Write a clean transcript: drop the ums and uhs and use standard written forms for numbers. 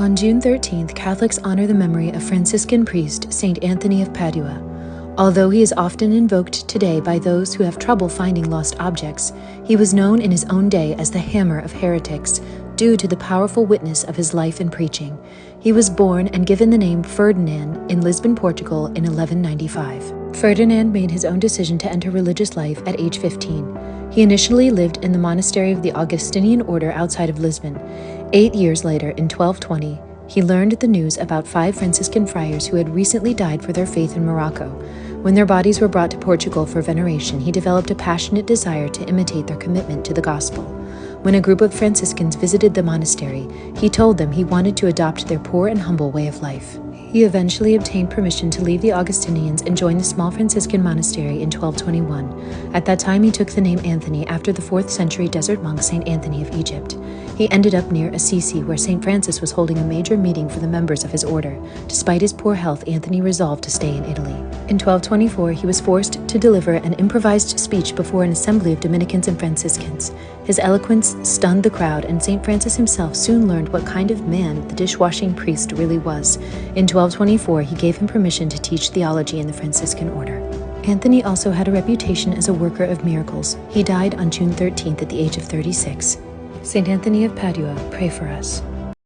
On June 13th, Catholics honor the memory of Franciscan priest Saint Anthony of Padua. Although he is often invoked today by those who have trouble finding lost objects, he was known in his own day as the Hammer of Heretics due to the powerful witness of his life and preaching. He was born and given the name Ferdinand in Lisbon, Portugal in 1195. Ferdinand made his own decision to enter religious life at age 15. He initially lived in the monastery of the Augustinian order outside of Lisbon. 8 years later, in 1220, he learned the news about 5 Franciscan friars who had recently died for their faith in Morocco. When their bodies were brought to Portugal for veneration, he developed a passionate desire to imitate their commitment to the gospel. When a group of Franciscans visited the monastery, he told them he wanted to adopt their poor and humble way of life. He eventually obtained permission to leave the Augustinians and join the small Franciscan monastery in 1221. At that time, he took the name Anthony after the 4th century desert monk Saint Anthony of Egypt. He ended up near Assisi, where Saint Francis was holding a major meeting for the members of his order. Despite his poor health, Anthony resolved to stay in Italy. In 1224, he was forced to deliver an improvised speech before an assembly of Dominicans and Franciscans. His eloquence stunned the crowd, and Saint Francis himself soon learned what kind of man the dishwashing priest really was. In 1224, he gave him permission to teach theology in the Franciscan order. Anthony also had a reputation as a worker of miracles. He died on June 13th at the age of 36. Saint Anthony of Padua, pray for us.